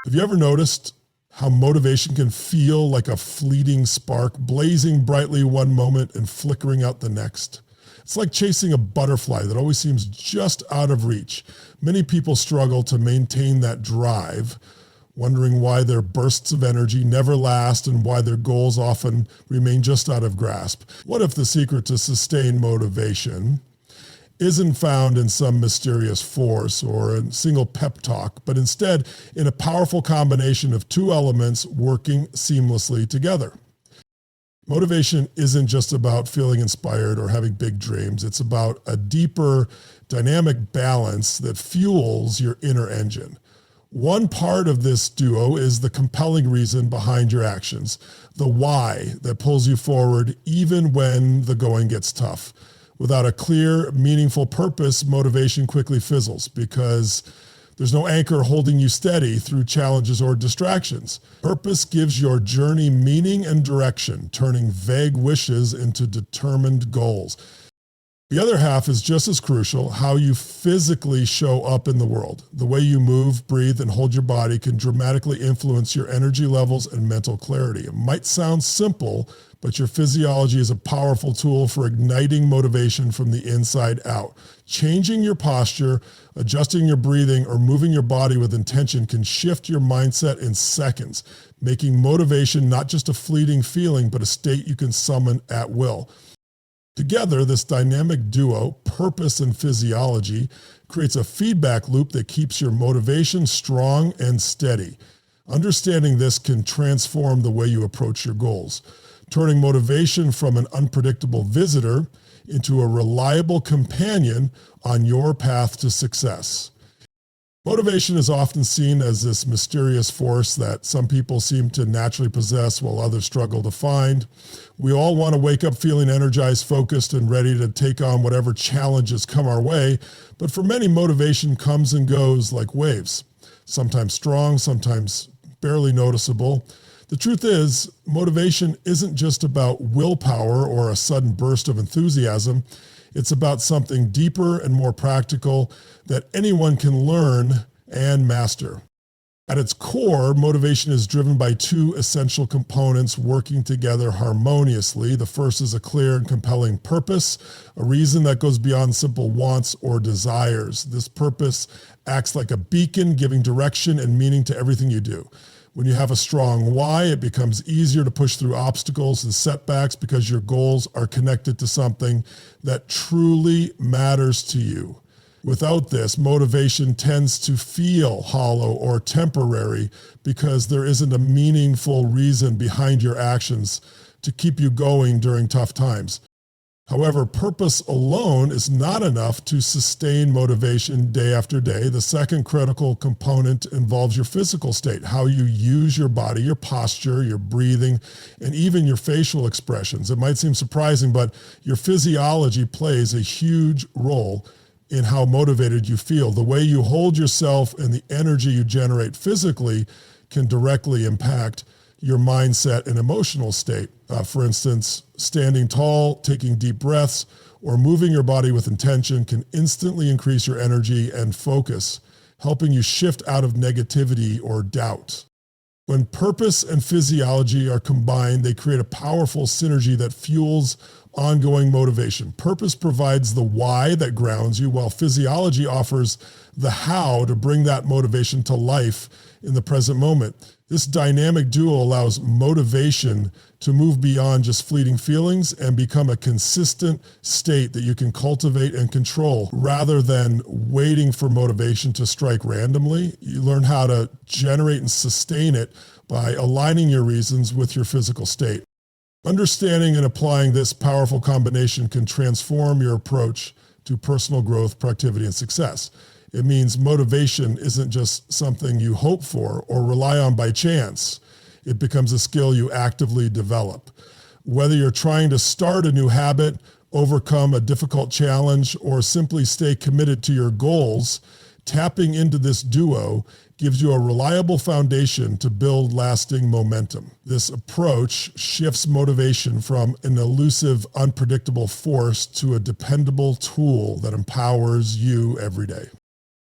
Have you ever noticed how motivation can feel like a fleeting spark, blazing brightly one moment and flickering out the next? It's like chasing a butterfly that always seems just out of reach. Many people struggle to maintain that drive, wondering why their bursts of energy never last and why their goals often remain just out of grasp. What if the secret to sustained motivation isn't found in some mysterious force or a single pep talk, but instead in a powerful combination of two elements working seamlessly together? Motivation isn't just about feeling inspired or having big dreams. It's about a deeper, dynamic balance that fuels your inner engine. One part of this duo is the compelling reason behind your actions, the why that pulls you forward even when the going gets tough. Without a clear, meaningful purpose, motivation quickly fizzles because there's no anchor holding you steady through challenges or distractions. Purpose gives your journey meaning and direction, turning vague wishes into determined goals. The other half is just as crucial: how you physically show up in the world. The way you move, breathe, and hold your body can dramatically influence your energy levels and mental clarity. It might sound simple, but your physiology is a powerful tool for igniting motivation from the inside out. Changing your posture, adjusting your breathing, or moving your body with intention can shift your mindset in seconds, making motivation not just a fleeting feeling, but a state you can summon at will. Together, this dynamic duo, purpose and physiology, creates a feedback loop that keeps your motivation strong and steady. Understanding this can transform the way you approach your goals, turning motivation from an unpredictable visitor into a reliable companion on your path to success. Motivation is often seen as this mysterious force that some people seem to naturally possess while others struggle to find. We all want to wake up feeling energized, focused, and ready to take on whatever challenges come our way, but for many, motivation comes and goes like waves, sometimes strong, sometimes barely noticeable. The truth is, motivation isn't just about willpower or a sudden burst of enthusiasm. It's about something deeper and more practical that anyone can learn and master. At its core, motivation is driven by two essential components working together harmoniously. The first is a clear and compelling purpose, a reason that goes beyond simple wants or desires. This purpose acts like a beacon, giving direction and meaning to everything you do. When you have a strong why, it becomes easier to push through obstacles and setbacks because your goals are connected to something that truly matters to you. Without this, motivation tends to feel hollow or temporary because there isn't a meaningful reason behind your actions to keep you going during tough times. However, purpose alone is not enough to sustain motivation day after day. The second critical component involves your physical state, how you use your body, your posture, your breathing, and even your facial expressions. It might seem surprising, but your physiology plays a huge role in how motivated you feel. The way you hold yourself and the energy you generate physically can directly impact your mindset and emotional state. For instance, standing tall, taking deep breaths, or moving your body with intention can instantly increase your energy and focus, helping you shift out of negativity or doubt. When purpose and physiology are combined, they create a powerful synergy that fuels ongoing motivation. Purpose provides the why that grounds you, while physiology offers the how to bring that motivation to life in the present moment. This dynamic duo allows motivation to move beyond just fleeting feelings and become a consistent state that you can cultivate and control. Rather than waiting for motivation to strike randomly, you learn how to generate and sustain it by aligning your reasons with your physical state. Understanding and applying this powerful combination can transform your approach to personal growth, productivity, and success. It means motivation isn't just something you hope for or rely on by chance. It becomes a skill you actively develop. Whether you're trying to start a new habit, overcome a difficult challenge, or simply stay committed to your goals, tapping into this duo gives you a reliable foundation to build lasting momentum. This approach shifts motivation from an elusive, unpredictable force to a dependable tool that empowers you every day.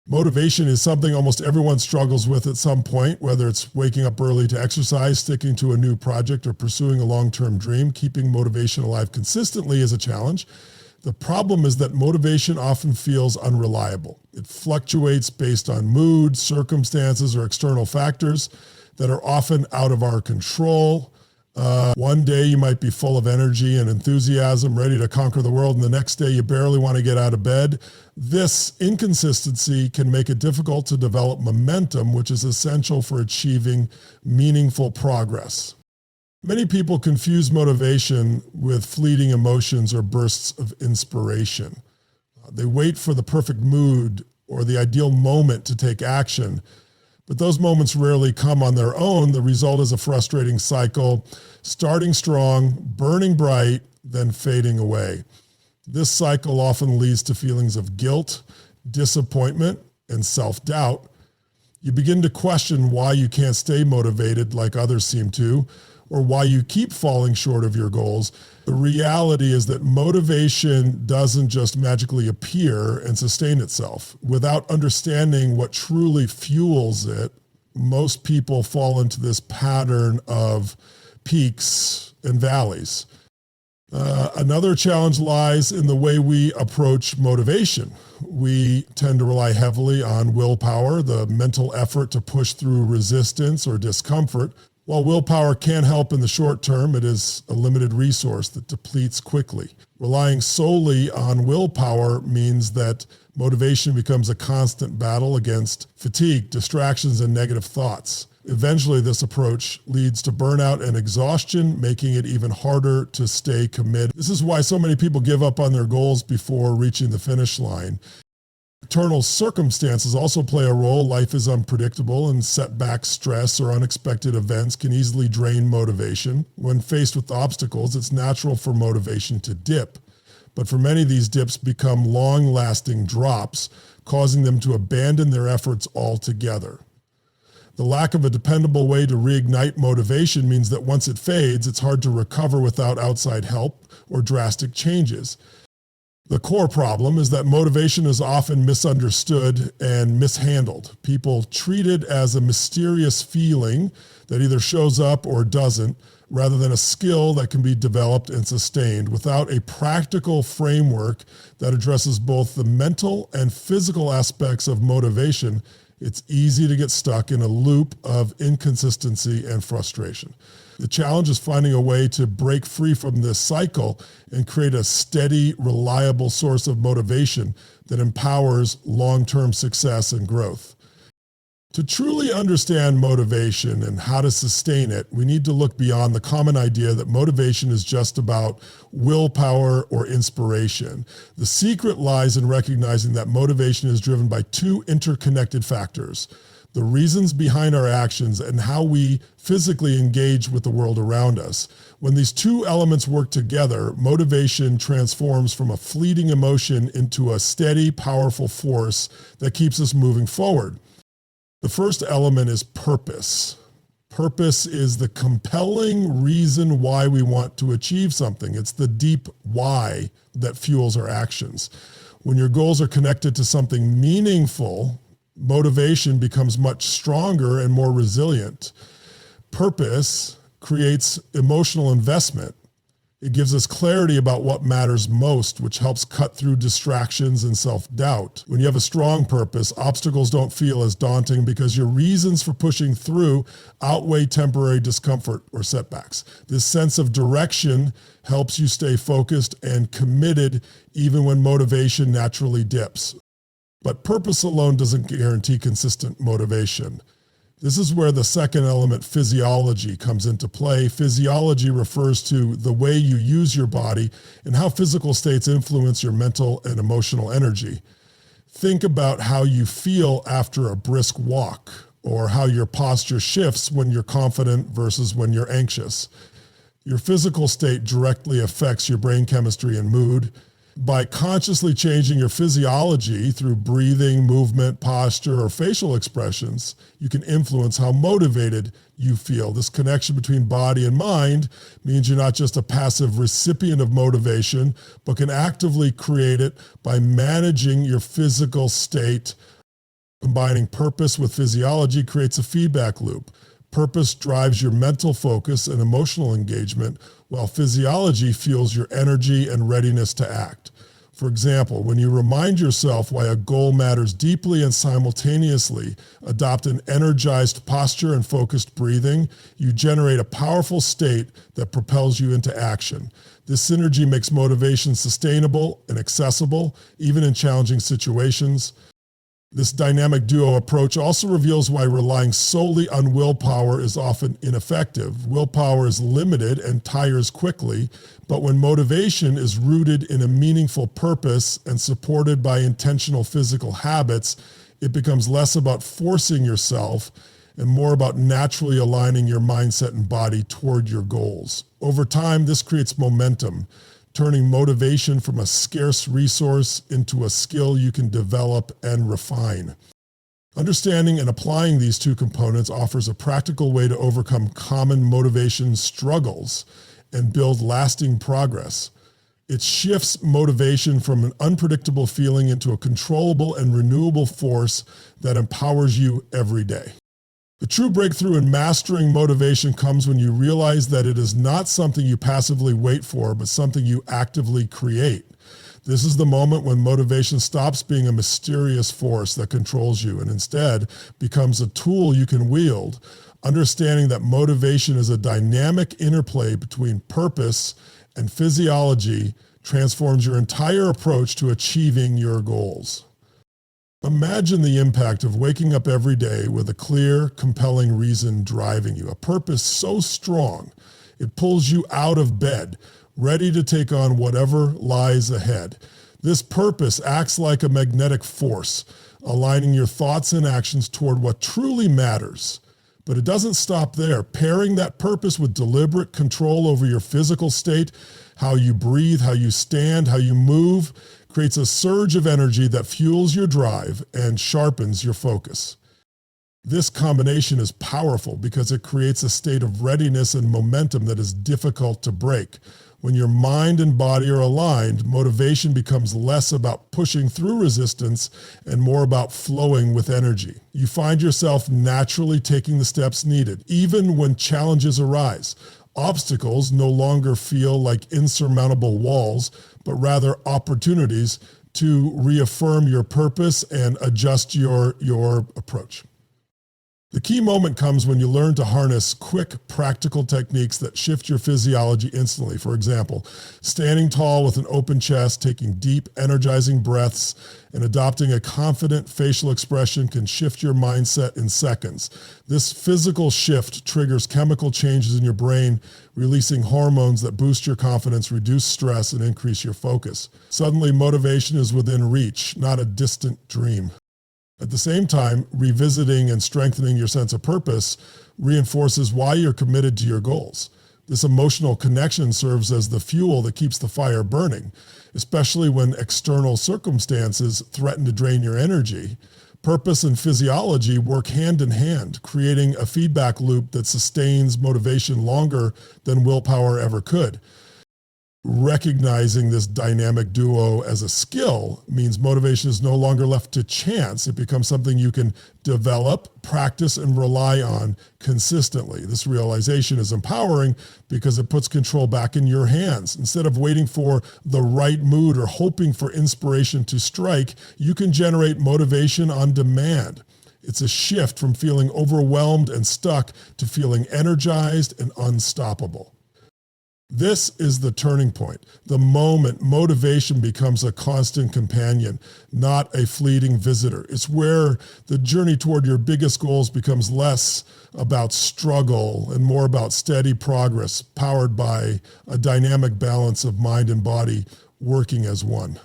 Motivation is something almost everyone struggles with at some point, whether it's waking up early to exercise, sticking to a new project, or pursuing a long-term dream. Keeping motivation alive consistently is a challenge. The problem is that motivation often feels unreliable. It fluctuates based on mood, circumstances, or external factors that are often out of our control. One day you might be full of energy and enthusiasm, ready to conquer the world, and the next day you barely want to get out of bed. This inconsistency can make it difficult to develop momentum, which is essential for achieving meaningful progress. Many people confuse motivation with fleeting emotions or bursts of inspiration. They wait for the perfect mood or the ideal moment to take action, but those moments rarely come on their own. The result is a frustrating cycle, starting strong, burning bright, then fading away. This cycle often leads to feelings of guilt, disappointment, and self-doubt. You begin to question why you can't stay motivated like others seem to, or why you keep falling short of your goals. The reality is that motivation doesn't just magically appear and sustain itself. Without understanding what truly fuels it, most people fall into this pattern of peaks and valleys. Another challenge lies in the way we approach motivation. We tend to rely heavily on willpower, the mental effort to push through resistance or discomfort. While willpower can help in the short term, it is a limited resource that depletes quickly. Relying solely on willpower means that motivation becomes a constant battle against fatigue, distractions, and negative thoughts. Eventually, this approach leads to burnout and exhaustion, making it even harder to stay committed. This is why so many people give up on their goals before reaching the finish line. External circumstances also play a role. Life is unpredictable, and setbacks, stress, or unexpected events can easily drain motivation. When faced with obstacles, it's natural for motivation to dip. But for many, these dips become long-lasting drops, causing them to abandon their efforts altogether. The lack of a dependable way to reignite motivation means that once it fades, it's hard to recover without outside help or drastic changes. The core problem is that motivation is often misunderstood and mishandled. People treat it as a mysterious feeling that either shows up or doesn't, rather than a skill that can be developed and sustained. Without a practical framework that addresses both the mental and physical aspects of motivation, it's easy to get stuck in a loop of inconsistency and frustration. The challenge is finding a way to break free from this cycle and create a steady, reliable source of motivation that empowers long-term success and growth. To truly understand motivation and how to sustain it, we need to look beyond the common idea that motivation is just about willpower or inspiration. The secret lies in recognizing that motivation is driven by two interconnected factors: the reasons behind our actions and how we physically engage with the world around us. When these two elements work together, motivation transforms from a fleeting emotion into a steady, powerful force that keeps us moving forward. The first element is purpose. Purpose is the compelling reason why we want to achieve something. It's the deep why that fuels our actions. When your goals are connected to something meaningful, motivation becomes much stronger and more resilient. Purpose creates emotional investment. It gives us clarity about what matters most, which helps cut through distractions and self-doubt. When you have a strong purpose, obstacles don't feel as daunting because your reasons for pushing through outweigh temporary discomfort or setbacks. This sense of direction helps you stay focused and committed even when motivation naturally dips. But purpose alone doesn't guarantee consistent motivation. This is where the second element, physiology, comes into play. Physiology refers to the way you use your body and how physical states influence your mental and emotional energy. Think about how you feel after a brisk walk, or how your posture shifts when you're confident versus when you're anxious. Your physical state directly affects your brain chemistry and mood. By consciously changing your physiology through breathing, movement, posture, or facial expressions, you can influence how motivated you feel. This connection between body and mind means you're not just a passive recipient of motivation, but can actively create it by managing your physical state Combining purpose with physiology creates a feedback loop. Purpose drives your mental focus and emotional engagement, while physiology fuels your energy and readiness to act. For example, when you remind yourself why a goal matters deeply and simultaneously adopt an energized posture and focused breathing, you generate a powerful state that propels you into action. This synergy makes motivation sustainable and accessible, even in challenging situations. This dynamic duo approach also reveals why relying solely on willpower is often ineffective. Willpower is limited and tires quickly, but when motivation is rooted in a meaningful purpose and supported by intentional physical habits, it becomes less about forcing yourself and more about naturally aligning your mindset and body toward your goals. Over time, this creates momentum, turning motivation from a scarce resource into a skill you can develop and refine. Understanding and applying these two components offers a practical way to overcome common motivation struggles and build lasting progress. It shifts motivation from an unpredictable feeling into a controllable and renewable force that empowers you every day. The true breakthrough in mastering motivation comes when you realize that it is not something you passively wait for, but something you actively create. This is the moment when motivation stops being a mysterious force that controls you and instead becomes a tool you can wield. Understanding that motivation is a dynamic interplay between purpose and physiology transforms your entire approach to achieving your goals. Imagine the impact of waking up every day with a clear, compelling reason driving you, a purpose so strong it pulls you out of bed, ready to take on whatever lies ahead. This purpose acts like a magnetic force, aligning your thoughts and actions toward what truly matters. But it doesn't stop there. Pairing that purpose with deliberate control over your physical state, how you breathe, how you stand, how you move, creates a surge of energy that fuels your drive and sharpens your focus. This combination is powerful because it creates a state of readiness and momentum that is difficult to break. When your mind and body are aligned, motivation becomes less about pushing through resistance and more about flowing with energy. You find yourself naturally taking the steps needed, even when challenges arise. Obstacles no longer feel like insurmountable walls, but rather opportunities to reaffirm your purpose and adjust your approach. The key moment comes when you learn to harness quick, practical techniques that shift your physiology instantly. For example, standing tall with an open chest, taking deep, energizing breaths, and adopting a confident facial expression can shift your mindset in seconds. This physical shift triggers chemical changes in your brain, releasing hormones that boost your confidence, reduce stress, and increase your focus. Suddenly, motivation is within reach, not a distant dream. At the same time, revisiting and strengthening your sense of purpose reinforces why you're committed to your goals. This emotional connection serves as the fuel that keeps the fire burning, especially when external circumstances threaten to drain your energy. Purpose and physiology work hand in hand, creating a feedback loop that sustains motivation longer than willpower ever could. Recognizing this dynamic duo as a skill means motivation is no longer left to chance. It becomes something you can develop, practice, and rely on consistently. This realization is empowering because it puts control back in your hands. Instead of waiting for the right mood or hoping for inspiration to strike, you can generate motivation on demand. It's a shift from feeling overwhelmed and stuck to feeling energized and unstoppable. This is the turning point, the moment motivation becomes a constant companion, not a fleeting visitor. It's where the journey toward your biggest goals becomes less about struggle and more about steady progress, powered by a dynamic balance of mind and body working as one.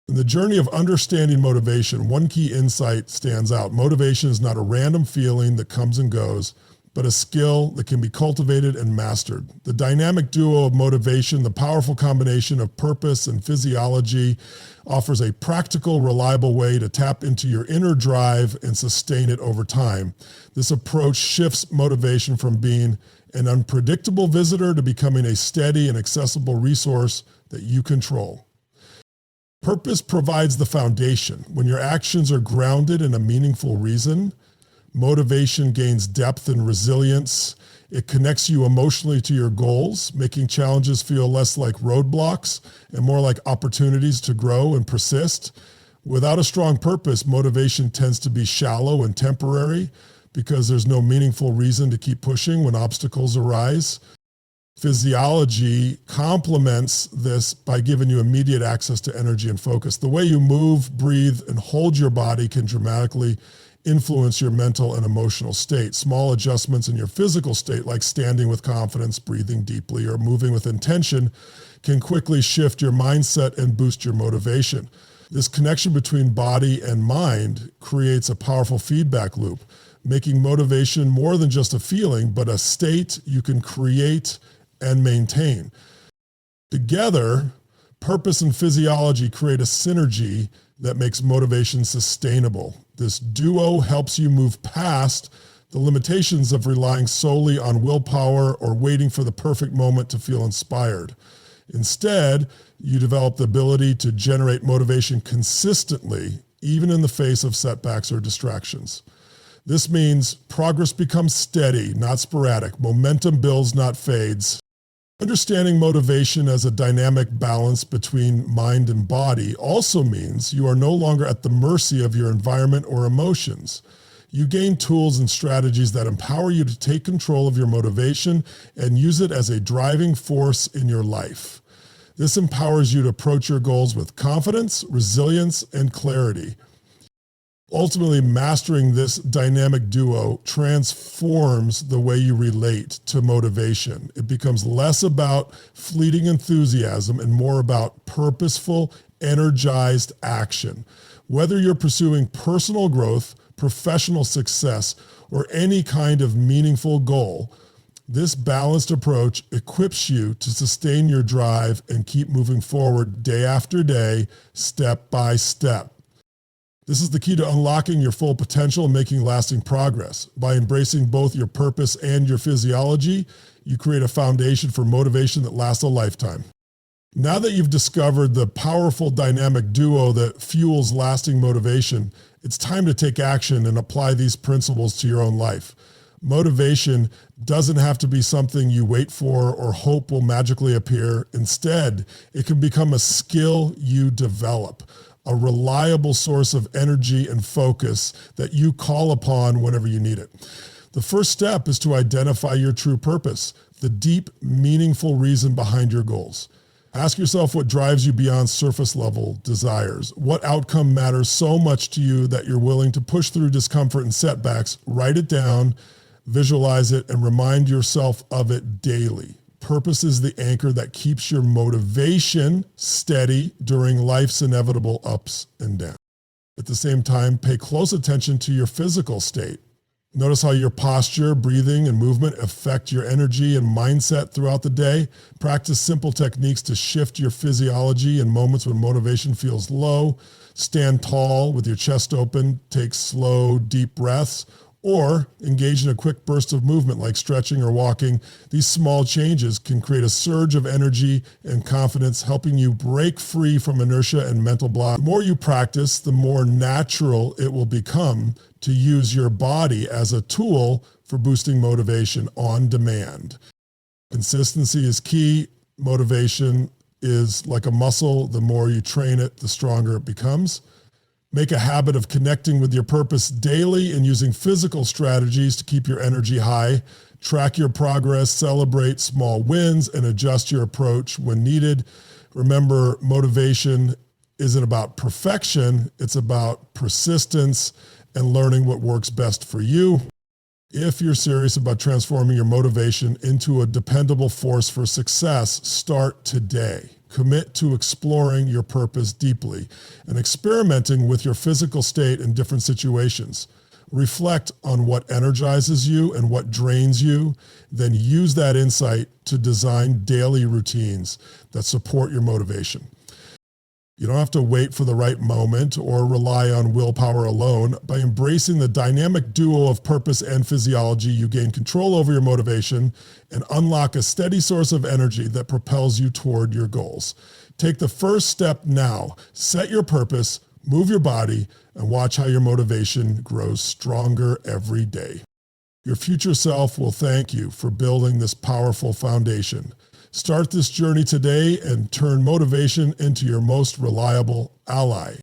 In the journey of understanding motivation, one key insight stands out. Motivation is not a random feeling that comes and goes, but a skill that can be cultivated and mastered. The dynamic duo of motivation, the powerful combination of purpose and physiology, offers a practical, reliable way to tap into your inner drive and sustain it over time. This approach shifts motivation from being an unpredictable visitor to becoming a steady and accessible resource that you control. Purpose provides the foundation. When your actions are grounded in a meaningful reason, motivation gains depth and resilience. It connects you emotionally to your goals, making challenges feel less like roadblocks and more like opportunities to grow and persist. Without a strong purpose, motivation tends to be shallow and temporary because there's no meaningful reason to keep pushing when obstacles arise. Physiology complements this by giving you immediate access to energy and focus. The way you move, breathe, and hold your body can dramatically influence your mental and emotional state. Small adjustments in your physical state, like standing with confidence, breathing deeply, or moving with intention, can quickly shift your mindset and boost your motivation. This connection between body and mind creates a powerful feedback loop, making motivation more than just a feeling, but a state you can create and maintain. Together, purpose and physiology create a synergy that makes motivation sustainable. This duo helps you move past the limitations of relying solely on willpower or waiting for the perfect moment to feel inspired. Instead, you develop the ability to generate motivation consistently, even in the face of setbacks or distractions. This means progress becomes steady, not sporadic. Momentum builds, not fades. Understanding motivation as a dynamic balance between mind and body also means you are no longer at the mercy of your environment or emotions. You gain tools and strategies that empower you to take control of your motivation and use it as a driving force in your life. This empowers you to approach your goals with confidence, resilience, and clarity. Ultimately, mastering this dynamic duo transforms the way you relate to motivation. It becomes less about fleeting enthusiasm and more about purposeful, energized action. Whether you're pursuing personal growth, professional success, or any kind of meaningful goal, this balanced approach equips you to sustain your drive and keep moving forward day after day, step by step. This is the key to unlocking your full potential and making lasting progress. By embracing both your purpose and your physiology, you create a foundation for motivation that lasts a lifetime. Now that you've discovered the powerful dynamic duo that fuels lasting motivation, it's time to take action and apply these principles to your own life. Motivation doesn't have to be something you wait for or hope will magically appear. Instead, it can become a skill you develop, a reliable source of energy and focus that you call upon whenever you need it. The first step is to identify your true purpose, the deep, meaningful reason behind your goals. Ask yourself what drives you beyond surface level desires. What outcome matters so much to you that you're willing to push through discomfort and setbacks? Write it down, visualize it, and remind yourself of it daily. Purpose is the anchor that keeps your motivation steady during life's inevitable ups and downs. At the same time, pay close attention to your physical state. Notice how your posture, breathing, and movement affect your energy and mindset throughout the day. Practice simple techniques to shift your physiology in moments when motivation feels low. Stand tall with your chest open, take slow, deep breaths, or engage in a quick burst of movement like stretching or walking. These small changes can create a surge of energy and confidence, helping you break free from inertia and mental block. The more you practice, the more natural it will become to use your body as a tool for boosting motivation on demand. Consistency is key. Motivation is like a muscle. The more you train it, the stronger it becomes. Make a habit of connecting with your purpose daily and using physical strategies to keep your energy high. Track your progress, celebrate small wins, and adjust your approach when needed. Remember, motivation isn't about perfection. It's about persistence and learning what works best for you. If you're serious about transforming your motivation into a dependable force for success, start today. Commit to exploring your purpose deeply and experimenting with your physical state in different situations. Reflect on what energizes you and what drains you, then use that insight to design daily routines that support your motivation. You don't have to wait for the right moment or rely on willpower alone. By embracing the dynamic duo of purpose and physiology, you gain control over your motivation and unlock a steady source of energy that propels you toward your goals. Take the first step now. Set your purpose, move your body, and watch how your motivation grows stronger every day. Your future self will thank you for building this powerful foundation. Start this journey today and turn motivation into your most reliable ally.